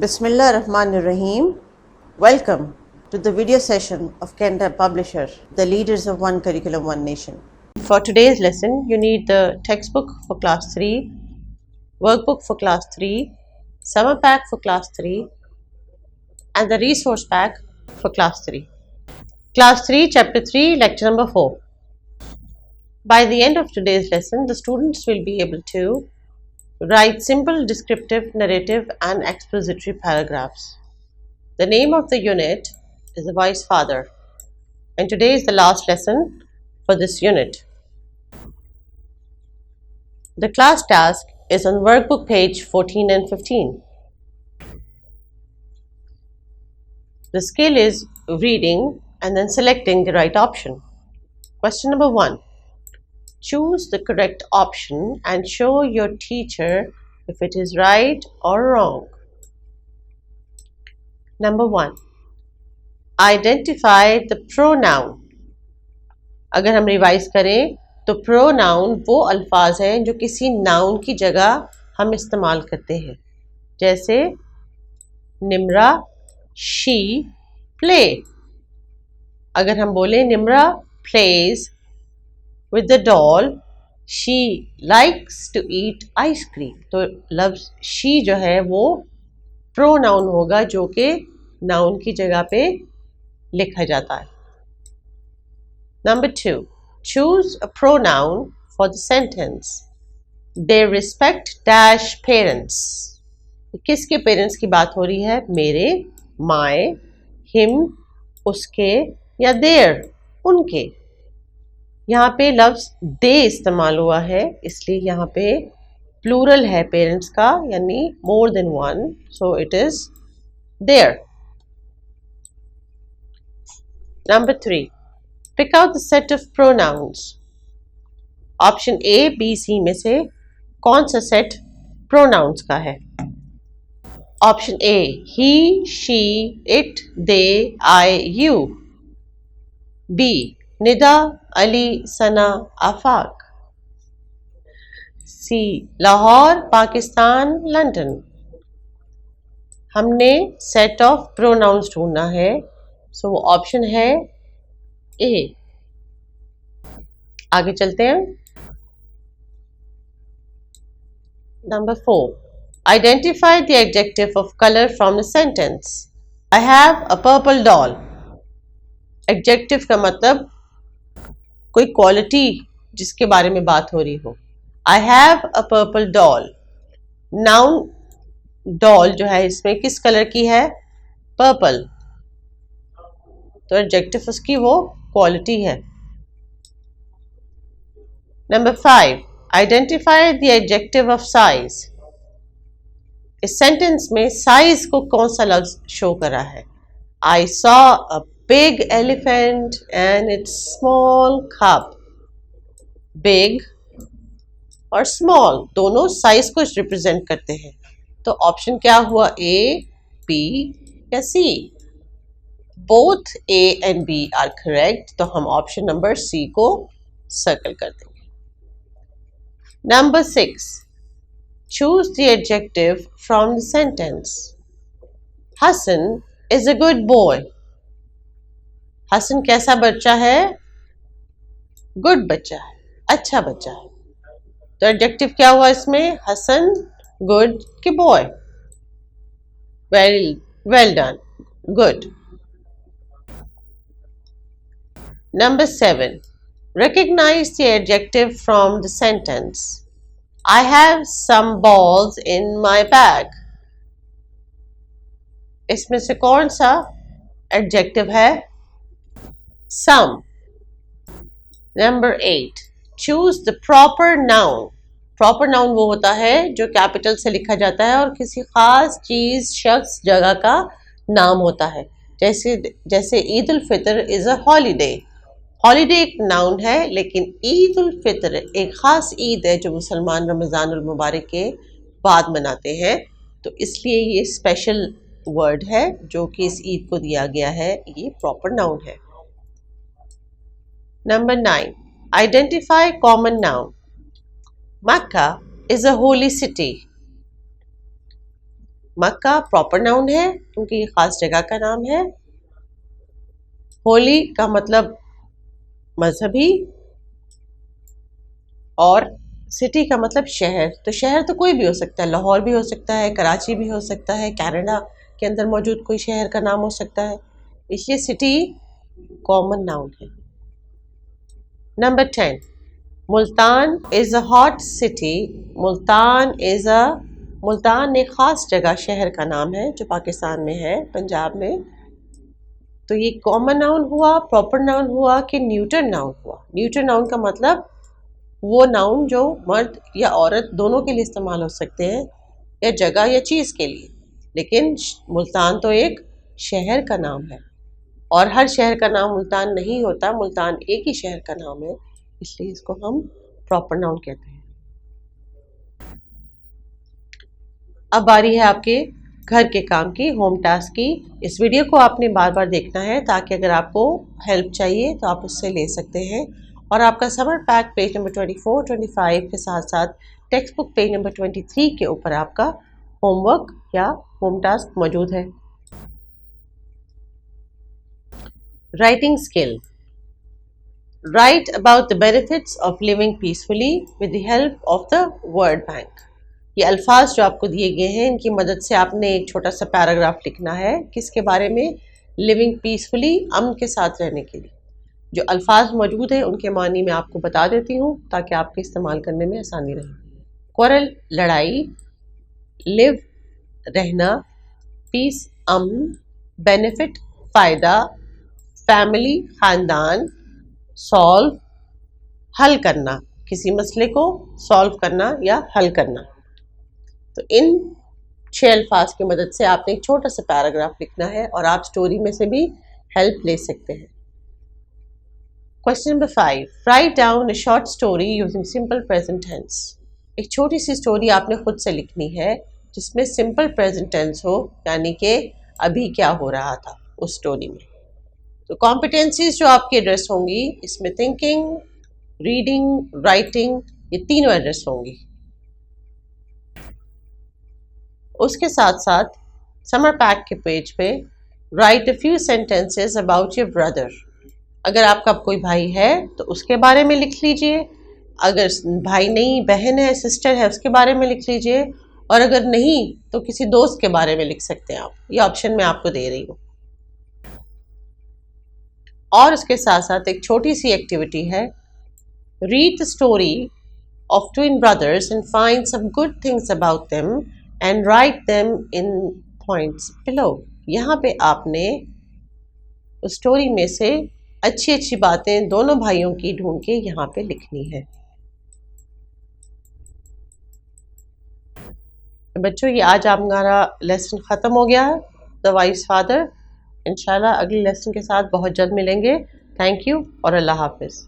Bismillah Rahman Rahim. Welcome to the video session of Cantab Publisher, the leaders of One Curriculum, One Nation. For today's lesson, you need the textbook for class 3, workbook for class 3, summer pack for class 3, and the resource pack for class 3. Class 3, chapter 3, lecture number 4. By the end of today's lesson, the students will be able to write simple descriptive, narrative and expository paragraphs. The name of the unit is the Wise Father, and today is the last lesson for this unit. The class task is on workbook page 14 and 15. The skill is reading and then selecting the right option. Question number 1. Choose the correct option and show your teacher if it is right or wrong. Number 1. Identify the pronoun. अगर हम revise करें तो pronoun वो अल्फाज हैं जो किसी noun की जगह हम इस्तेमाल करते हैं, जैसे निम्रा she play. अगर हम बोलें Nimra plays with the doll, she likes to eat ice cream. तो लफ्ज़ she जो है वो pronoun होगा जो कि noun की जगह पे लिखा जाता है. Number 2. Choose a pronoun for the sentence. They respect dash parents. किसके parents की बात हो रही है? मेरे, my, him, उसके या their, उनके. यहाँ पे लफ्ज़ दे इस्तेमाल हुआ है, इसलिए यहाँ पे प्लूरल है पेरेंट्स का, यानी more than one, so it is there. Number 3. Pick out the set of pronouns. Option A, B, C में से कौन सा सेट प्रोनाउंस का है? Option A he, she, it, they, I, you. B Nida, Ali, Sana, Afaq. C Lahore, Pakistan, London. हमने set of pronouns ढूंढना है, सो वो ऑप्शन है ए. आगे चलते हैं. Number 4. Identify the adjective of colour from the sentence. I have a purple doll. Adjective का मतलब कोई क्वालिटी जिसके बारे में बात हो रही हो. I have a purple doll. Noun doll जो है इसमें किस कलर की है? पर्पल. तो एडजेक्टिव उसकी वो क्वालिटी है. Number 5. Identify the adjective of size. इस सेंटेंस में साइज को कौन सा लफ्ज शो करा है? I saw a big elephant and its small cub. Big और small दोनों साइज को रिप्रेजेंट करते हैं. तो ऑप्शन क्या हुआ? ए, बी या C? Both A and B are correct, तो हम ऑप्शन नंबर सी को सर्कल कर देंगे. Number 6. Choose the adjective from the sentence. Hasan is a good boy. Hasan कैसा बच्चा है? गुड बच्चा है, अच्छा बच्चा है. तो एडजेक्टिव क्या हुआ इसमें? हसन, गुड कि boy? Well done, good. Number 7. Recognise the adjective from the sentence. I have some balls in my bag. इसमें से कौन सा एडजेक्टिव है? Some. Number 8. Choose the proper noun. Proper noun वो होता है जो कैपिटल से लिखा जाता है और किसी खास चीज, शख्स, जगह का नाम होता है. जैसे Eid ul Fitr is a holiday. Holiday एक नाउन है, लेकिन ईद उल फितर एक खास ईद है जो मुसलमान रमज़ान उल मुबारक के बाद मनाते हैं, तो इसलिए ये स्पेशल वर्ड है जो कि इस ईद को दिया गया है. ये प्रॉपर नाउन है. Number 9. Identify common noun. Mecca is a holy city. Mecca proper noun है क्योंकि ये खास जगह का नाम है। होली का मतलब मजहबी, और सिटी का मतलब शहर। तो शहर तो कोई भी हो सकता है, लाहौर भी हो सकता है, कराची भी हो सकता है, कनाडा के अंदर मौजूद कोई शहर का नाम हो सकता है, इसलिए सिटी कॉमन नाउन है। Number 10, Multan is a hot city. Multan एक ख़ास जगह शहर का नाम है जो पाकिस्तान में है, पंजाब में। तो ये कॉमन नाउन हुआ, प्रॉपर नाउन हुआ कि न्यूटर नाउन हुआ। न्यूटर नाउन का मतलब वो नाउन जो मर्द या औरत दोनों के लिए इस्तेमाल हो सकते हैं, या जगह या चीज़ के लिए। लेकिन मुल्तान तो एक शहर का नाम है, और हर शहर का नाम मुल्तान नहीं होता। मुल्तान एक ही शहर का नाम है, इसलिए इसको हम प्रॉपर नाउन कहते हैं। अब बारी है आपके घर के काम की, होम टास्क की। इस वीडियो को आपने बार बार देखना है ताकि अगर आपको हेल्प चाहिए तो आप उससे ले सकते हैं। और आपका समर पैक पेज नंबर 24, 25 के साथ साथ टेक्स्ट बुक पेज नंबर 23 के ऊपर आपका होमवर्क या होम टास्क मौजूद है। Writing skill. Write about the benefits of living peacefully with the help of the word bank. ये अल्फाज जो आपको दिए गए हैं, इनकी मदद से आपने एक छोटा सा पैराग्राफ लिखना है। किसके बारे में? लिविंग पीसफुली, अमन के साथ रहने के लिए। जो अल्फाज मौजूद हैं उनके मानी मैं आपको बता देती हूँ ताकि आपके इस्तेमाल करने में आसानी रहे। क्वारल लड़ाई, लिव रहना, पीस अमन, बेनिफिट फ़ायदा, फैमिली खानदान, सॉल्व हल करना, किसी मसले को सॉल्व करना या हल करना। तो इन 6 अल्फाज की मदद से आपने एक छोटा सा पैराग्राफ लिखना है और आप स्टोरी में से भी हेल्प ले सकते हैं। Question number 5, write down a short story using simple present tense. एक छोटी सी स्टोरी आपने खुद से लिखनी है जिसमें सिंपल प्रेजेंट टेंस हो, यानी कि अभी क्या हो रहा था उस स्टोरी में। तो कॉम्पिटेंसीज जो आपकी एड्रेस होंगी, इसमें थिंकिंग, रीडिंग, राइटिंग, ये तीनों एड्रेस होंगी। उसके साथ साथ समर पैक के पेज पे right a few sentences about your brother. अगर आपका कोई भाई है तो उसके बारे में लिख लीजिए, अगर भाई नहीं, बहन है, सिस्टर है, उसके बारे में लिख लीजिए, और अगर नहीं तो किसी दोस्त के बारे में लिख सकते हैं आप। ये ऑप्शन मैं आपको दे रही हूँ। और उसके साथ साथ एक छोटी सी एक्टिविटी है, read the story of twin brothers and find some good things about them and write them in points below. यहाँ पे आपने उस स्टोरी में से अच्छी अच्छी बातें दोनों भाइयों की ढूंढ के यहाँ पे लिखनी है। बच्चों, ये आज हमारा लेसन ख़त्म हो गया है, द वाइस फादर। इंशाल्लाह अगले लेसन के साथ बहुत जल्द मिलेंगे। थैंक यू और अल्लाह हाफिज़।